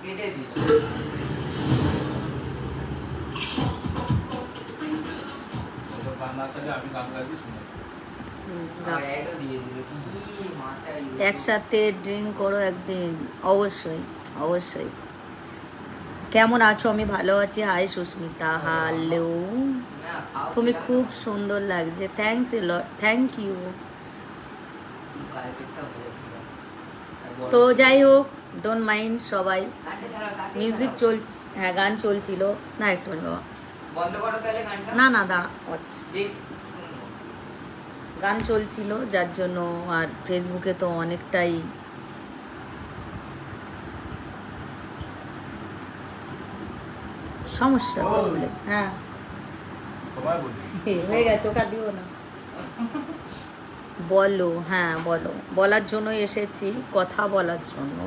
কেটে দিল। গান না চাইলে আমি গান গাইছি শুনে। আর অ্যাডও দিয়ে দিল। কি মাথায় একসাথে ড্রিঙ্ক করো একদিন, অবশ্যই অবশ্যই। কেমন আছো? আমি ভালো আছি। Hi Susmita, hello. না খাও। তুমি খুব সুন্দর লাগছে। Thanks a lot, thank you. কালকেরটা বলেছিল। আর বড় তো ছিল। যাই হোক, ডোন্ট মাইন্ড সবাই। গানটা ছাড়াও, তাড়াতাড়ি মিউজিক ছাড়াও। চল, হ্যাঁ গান চলছিল না একটু বাবা। বন্ধ করো তাহলে গানটা। না না দা আচ্ছা, দেখ শুনবো। গান চলছিল যার জন্য। আর ফেসবুকে তো অনেকটাই সমস্যা, প্রবলেম। হ্যাঁ তোমায় বলি হয়ে গেছে, ওটা দিও না। বলো, হ্যাঁ বলো। বলার জন্য এসেছি, কথা বলার জন্য।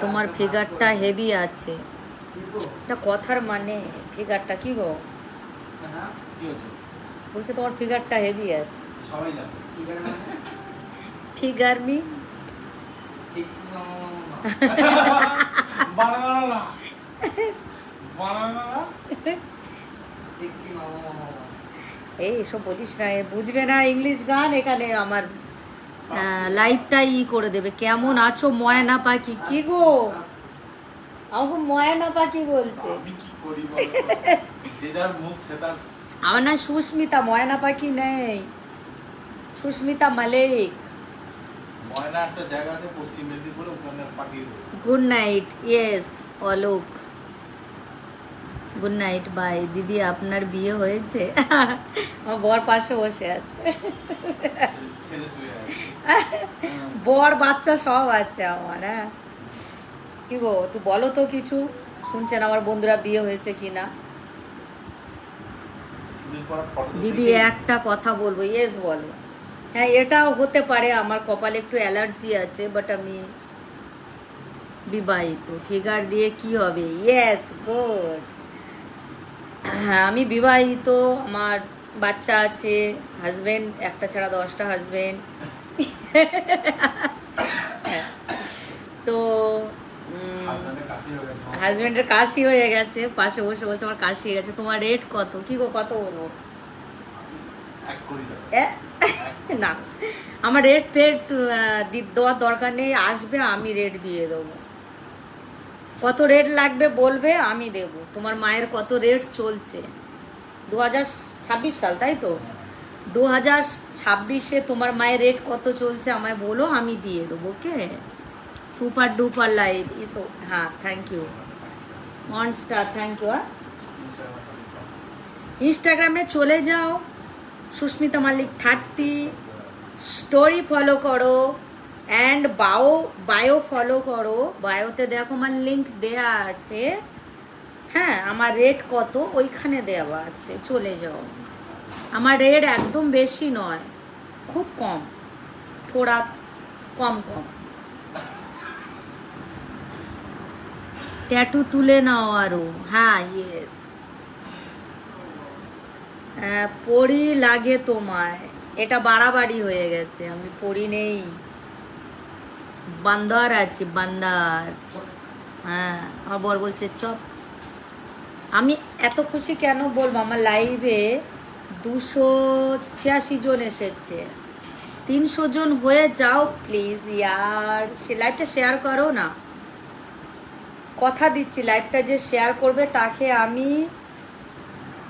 তোমার ফিগারটা হেভি আছে। এটা কথার মানে ফিগারটা কি গো? কি হচ্ছে বলছে তোমার ফিগারটা হেভি আছে। সবাই জানে ফিগার মি সেক্সি মামা মামা। বানানা না বানানা না সেক্সি মামা মামা। এই এসব বলিস না, এ বুঝবে না ইংলিশ গান। এখানে আমার লাইভটা করে দেবে। কেমন আছো ময়না পাখি? কি গো আমাকে ময়না পাখি বলছে? আমি কি করি বলো যে যার মুখ সেটা আমার নাম সুস্মিতা, ময়না পাখি নেই, সুস্মিতা মালিক। ময়না একটা জায়গা আছে পশ্চিম মেদিনীপুরে, ওখানে পাখি। Good night, yes Alok. Good night, bye. দিদি আপনার বিয়ে হয়েছে? আমার বর পাশে বসে আছে। ছেলে শুয়ে আছে। বর বাচ্চা সব আছে আমার। হ্যাঁ কি গো, একটু বলো তো কিছু। শুনছেন আমার বন্ধুরা বিয়ে হয়েছে কিনা? সিভিল করা ফটো দিদি একটা কথা বলবো, ইয়েস বলো। হ্যাঁ এটাও হতে পারে আমার কপালে একটু অ্যালার্জি আছে, বাট আমি বিবাহিত। ফিগার দিয়ে কি হবে? Yes good. হ্যাঁ আমি বিবাহিত, আমার বাচ্চা আছে, হাজবেন্ড একটা ছাড়া 10টা হাজবেন্ড। তো হাজবেন্ডের কাছে হয়ে গেছে হাজবেন্ডের কাশি হয়ে গেছে, পাশে বসে বলছে আমার কাশি হয়ে গেছে। তোমার রেট কত? কি গো কত বলবো? 1 কোটি টাকা এ? না আমার রেট ফেট দেওয়ার দরকার নেই। আসবে আমি রেট দিয়ে দেবো। কত রেট লাগবে বলবে, আমি দেব। তোমার মায়ের কত রেট চলছে? 2026 সাল তাই তো? 2026-এ তোমার মায়ের রেট কত চলছে আমায় বলো, আমি দিয়ে দেবো। ওকে, সুপার ডুপার লাইভ ইসো। হ্যাঁ thank you monster, thank you. ইনস্টাগ্রামে চলে যাও, সুস্মিতা মালিক 30, স্টোরি ফলো করো অ্যান্ড বায়ো ফলো করো। বায়োতে দেখো আমার লিঙ্ক দেয়া আছে। হ্যাঁ আমার রেট কত ওইখানে দেওয়া আছে, চলে যাও। আমার রেট একদম বেশি নয়, খুব কম, থোড়া কম কম। ট্যাটু তুলে নাও আরো। হ্যাঁ ইয়েস। পরি লাগে তোমায়, এটা বাড়াবাড়ি হয়ে গেছে। আমি পরি নেই, বান্দার আছি, বান্দার। হ্যাঁ আমার বর বলছে চপ। আমি এত খুশি কেন বলবো, আমার লাইভে 286 জন এসেছে। 300 জন হয়ে যাও প্লিজ ইয়ার। সে লাইভটা শেয়ার করো না, কথা দিচ্ছি। লাইভটা যে শেয়ার করবে তাকে আমি,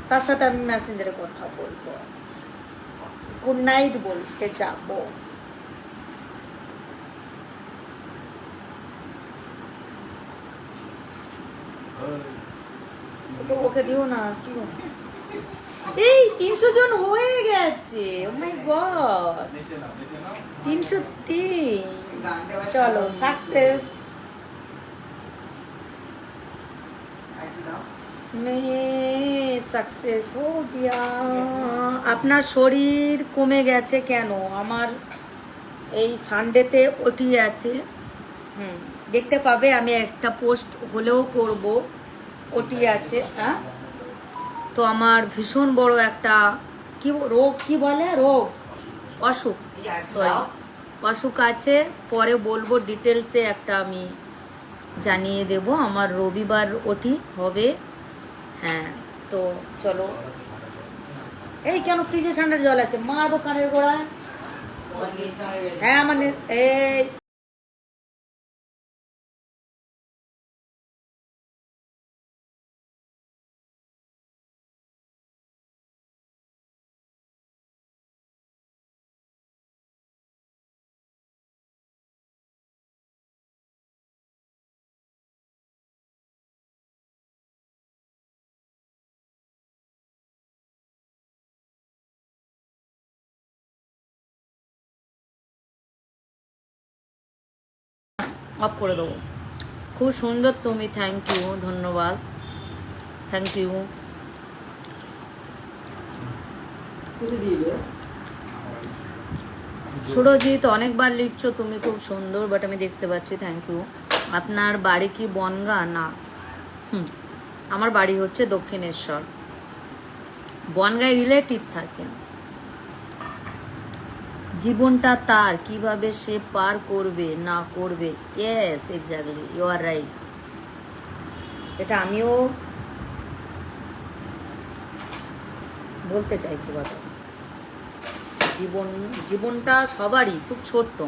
তার সাথে আমি মেসেঞ্জারে কথা বলবো, গুড নাইট বলতে যাবো। ওকে দিও না, কি গো? এই 300 জন হয়ে গেছে। ও মাই গড, নিচে নাও 303। চলো সাকসেস। मैं सक्सेस हो गया। আপনার শরীর কমে গেছে কেন? আমার এই সানডেতে ওটি আছে, দেখতে পাবে। আমি একটা পোস্ট হলেও করব, ওটি আছে। হ্যাঁ তো আমার ভীষণ বড় একটা কি রোগ, কি বলে রোগ, অসুখ, সরি অসুখ আছে। পরে বলবো ডিটেলসে। একটা আমি জানিয়ে দেব। আমার রবিবার ওটি হবে। হ্যাঁ, তো চলো। এই কেন ফ্রিজে ঠান্ডার জল আছে, মারবো কানের গোড়ায়। হ্যাঁ মানে এই অফ করে দেবো। খুব সুন্দর তুমি, থ্যাংক ইউ, ধন্যবাদ, থ্যাংক ইউ। সুরজিৎ অনেকবার লিখছো তুমি, খুব সুন্দর, বাট আমি দেখতে পাচ্ছি, থ্যাংক ইউ। আপনার বাড়ি কি বনগা? না, আমার বাড়ি হচ্ছে দক্ষিণেশ্বর। বনগাঁয় রিলেটিভ থাকে। জীবনটা তার, কিভাবে সে পার করবে না করবে। Yes, exactly, you are right. এটা আমিও বলতে চাইছি কথা। জীবনটা সবারই খুব ছোট্ট।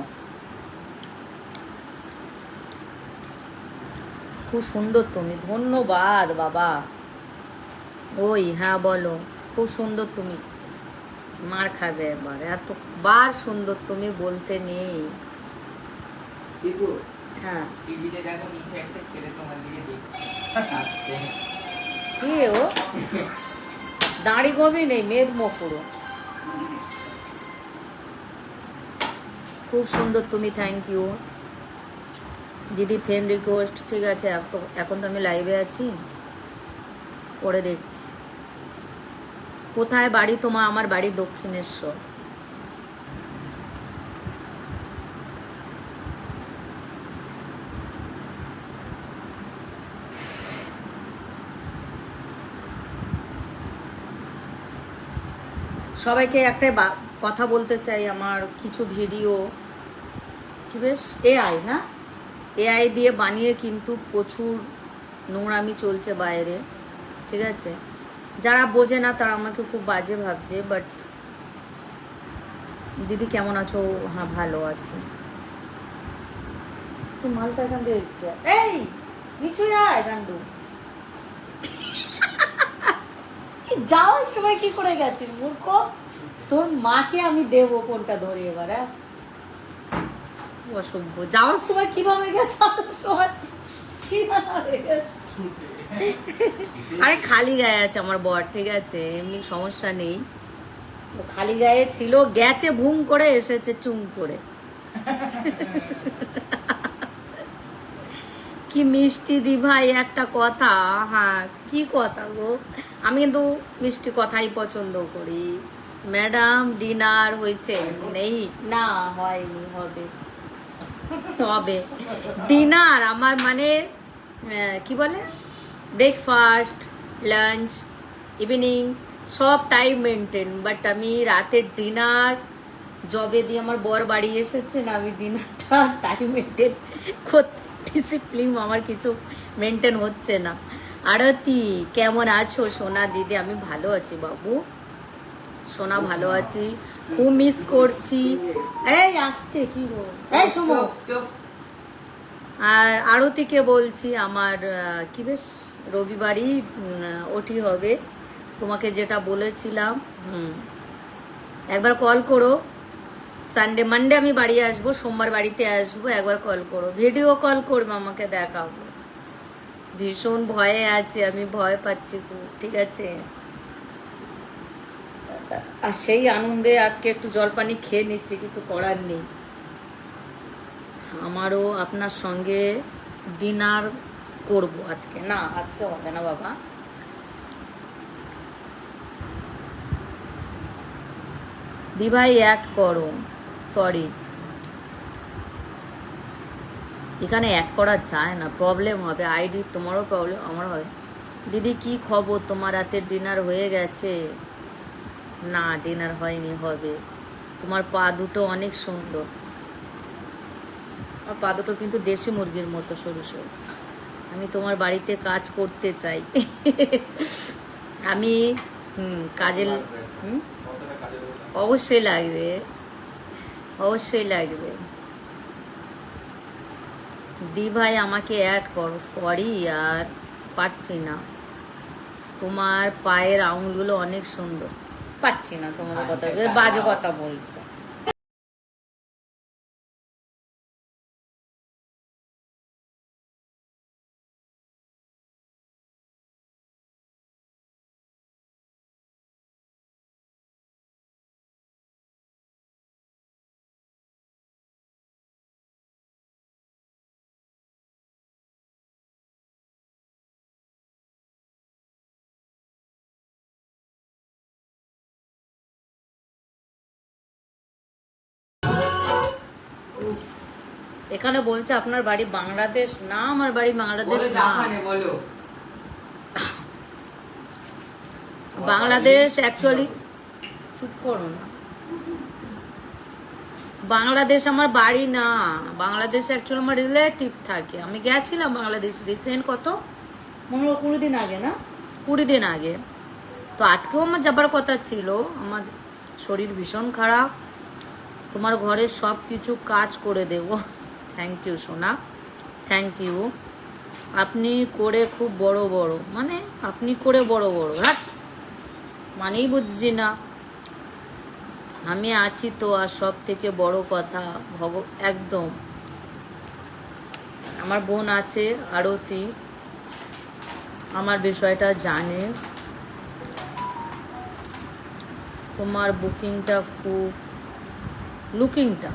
খুব সুন্দর তুমি, ধন্যবাদ বাবা। ওই হ্যাঁ বলো, খুব সুন্দর তুমি। মার খাবে এবার, এতবার সুন্দর তুমি বলতে নেই। হ্যাঁ, টিভিতে দেখো নিচে একটা ছেলে তোমার দিকে দেখছে আসছে। কি ও দাড়ি গবি নেই, মেদ মকুড়ো। খুব সুন্দর তুমি, থ্যাংক ইউ দিদি। ফ্রেন্ড রিকোয়েস্ট, ঠিক আছে। এখন তো আমি লাইভে আছি, পরে দেখছি। কোথায় বাড়ি তোমার? আমার বাড়ি দক্ষিণেশ্বর। সবাইকে একটাই কথা বলতে চাই। আমার কিছু ভিডিও কি বেশ এআই না, এআই দিয়ে বানিয়ে কিন্তু প্রচুর নোংরামি চলছে বাইরে, ঠিক আছে। যারা বোঝে না তারা আমাকে খুব বাজে ভাবছে, বাট দিদি কেমন আছো? হ্যাঁ ভালো আছি। মালটা এখান থেকে এই নিচু যায় গান্ডু। যাওয়ার সময় কি করে গেছিস মূর্খ? তোর মাকে আমি দেবো কোনটা ধরে এবার। অসভ্য, যাওয়ার সময় কিভাবে গেছে, আসার সময় আরে খালি গায়ে আছে আমার বর, ঠিক আছে, এমনি সমস্যা নেই। খালি গায়ে ছিল, গেছে ভুম করে, এসেছে চুম করে। কি মিষ্টি দি ভাই একটা কথা। হ্যাঁ, কি কথা গো? আমি কিন্তু মিষ্টি কথাই পছন্দ করি। ম্যাডাম ডিনার হয়েছে? নেই না, হয়নি, হবে হবে ডিনার। আমার মানে কি বলে, ব্রেকফাস্ট, লাঞ্চ, ইভিনিং সব টাইম মেনটেন, বাট আমি রাতের ডিনার জবে দিয়ে আমার বর বাড়ি এসেছে না, আমি ডিনারটা টাইম মেনটেন করতে, ডিসিপ্লিন আমার কিছু মেনটেন হচ্ছে না। আরতি কেমন আছো সোনা দিদি? আমি ভালো আছি বাবু, সোনা ভালো আছি, খুব মিস করছি। এই আসতে কি গো, এই সমো। আর আরতিকে বলছি আমার কি বেশ রবিবারই ওটি হবে, তোমাকে যেটা বলেছিলাম। একবার কল করো। সানডে মানডে আমি বাড়ি আসবো, সোমবার বাড়িতে আসবো, একবার কল করো, ভিডিও কল করবে, আমাকে দেখাবো। ভীষণ ভয়ে আছে আমি, ভয় পাচ্ছি খুব, ঠিক আছে। আর সেই আনন্দে আজকে একটু জলপানি খেয়ে নিচ্ছি, কিছু করার নেই। আমারও আপনার সঙ্গে ডিনার করব আজকে। না আজকে হবে না বাবা। দিভাই অ্যাড করো, সরি এখানে অ্যাড করা যায় না, প্রবলেম হবে। আইডি তোমারও প্রবলেম, আমার হবে। দিদি কি খবর, তোমার রাতের ডিনার হয়ে গেছে? না ডিনার হয়নি, হবে। তোমার পা দুটো অনেক সুন্দর। আর পা দুটো কিন্তু দেশি মুরগির মতো সরু সরু। আমি তোমার বাড়িতে কাজ করতে চাই। আমি কাজের কতটা কাজের ওটা? অবশ্যই লাগবে, অবশ্যই লাগবে। দি ভাই আমাকে অ্যাড করো। সরি আর পারছি না, তোমার পায়ের আঙুলগুলো অনেক সুন্দর। পারছি না তোমাদের কথা, বাজে কথা বলছো। এখানে বলছে আপনার বাড়ি বাংলাদেশ। না, আমার বাড়ি বাংলাদেশ বলো না, জাপানে বলো। বাংলাদেশ অ্যাকচুয়ালি, চুপ করো না, বাংলাদেশ আমার বাড়ি না। বাংলাদেশ অ্যাকচুয়ালি আমার রিলেটিভ থাকে। আমি গেছিলাম বাংলাদেশ রিসেন্ট, কত মনে হয় 20 দিন আগে, না 20 দিন আগে। তো আজকেও আমার যাবার কথা ছিল। আমার শরীর ভীষণ খারাপ। তোমার ঘরের সব কিছু কাজ করে দেব। থ্যাংক ইউ সোনা, থ্যাংক ইউ। আপনি করে খুব বড় বড়, মানে আপনি করে বড় বড়, হ্যাঁ মানেই বুঝছি না। আমি আছি তো, আর সব থেকে বড় কথা একদম। আমার বোন আছে আরতি, আমার বিষয়টা জানে। তোমার বুকিংটা খুব, লুকিংটা,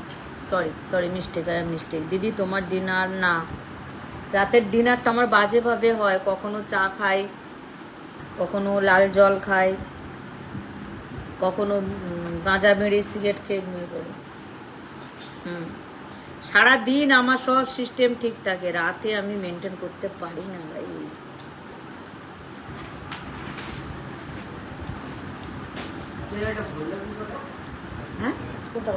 সরি মিস্টেক দিদি। তোমার ডিনার না, রাতের ডিনারটা আমার বাজেভাবে হয়। কখনো চা খাই, কখনো লাল জল খাই, কখনো গাঁজা বেড়ে সিগারেট খেয়ে ঘুমিয়ে পড়ি। সারাদিন আমার সব সিস্টেম ঠিক থাকে, রাতে আমি মেনটেন করতে পারি না গাইস। এটা বললো কি করে? হ্যাঁ কোনটা?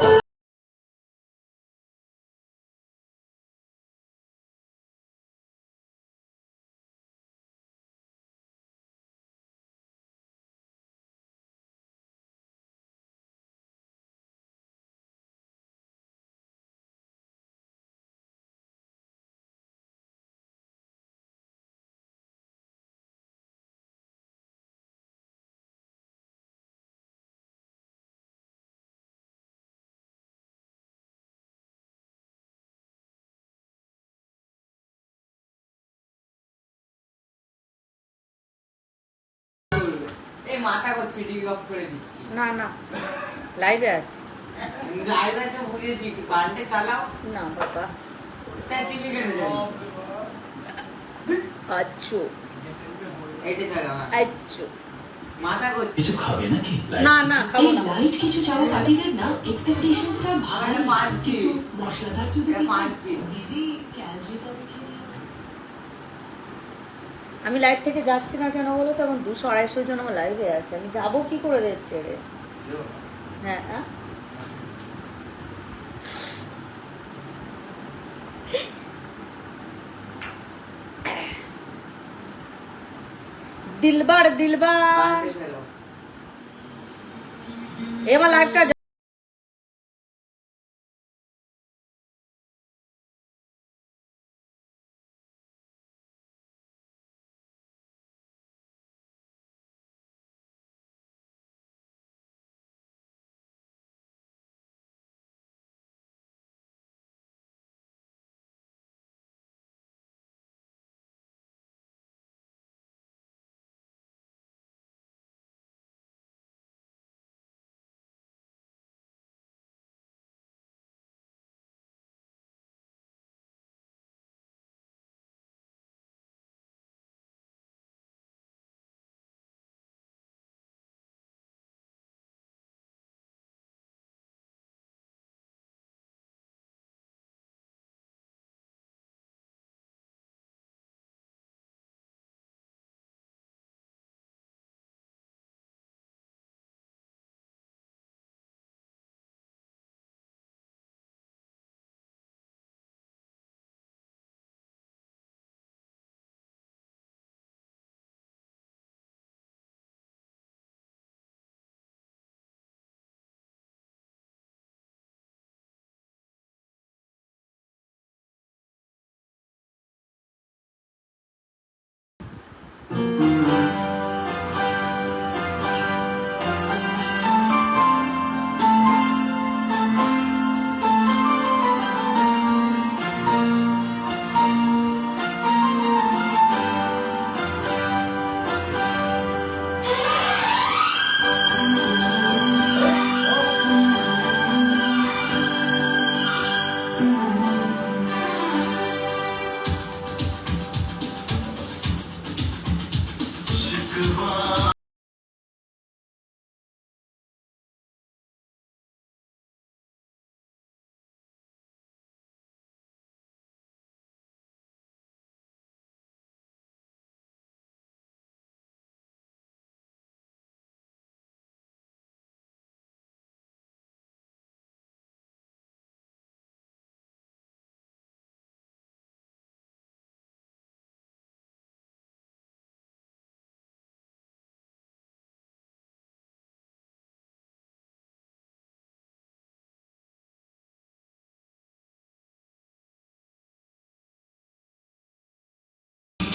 এই মাথা করছি, টিভি অফ করে দিচ্ছি। না না, লাইভে আছে। লাইভ আছে ভুলেছি, একটু কারেন্টে চালাও। না বাবা, তা টিভি কেন যাই? আচ্ছা এইটা চালাও। আচ্ছা, মাথা করছি। কিছু খাবে নাকি? না না খাবো এই না। লাইট কিছু চাও কাটিয়ে দেন না, এক্সপেকটেশনসটা ভালো। আমি মানছি। কিছু মশলাদার যদি এটা মানছি। দিদি ক্যালোরিটা দেখে নিও। আমি লাইভ থেকে যাচ্ছি না কেন বলো তো? এখন 200-250 জন আমার লাইভে আছে, আমি যাবো কি করে দিচ্ছে রে? হ্যাঁ হ্যাঁ, দিলবার কারেন্টে চালাও। এবার লাইভটা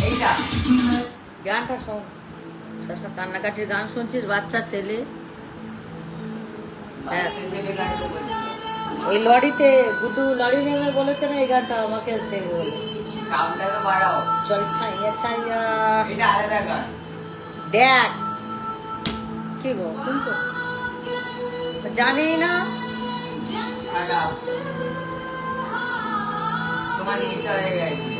এইটা গানটা শোন, সব কান্নাকাটির গান শুনছিস, বাচ্চা ছেলে। হ্যাঁ। হিসেবে গানটা বলছি। ওই লরিতে গুড্ডু লরি নেমে বলেছে না এই গানটা আমাকে দেবে বলে। সাউন্ডটাকে বাড়াও। চল ছাইয়া ছাইয়া। এটা আলাদা গান। দেখ কি গো শুনছো, জানি না। Shut up. তোমার নেশা হয়ে গেছে।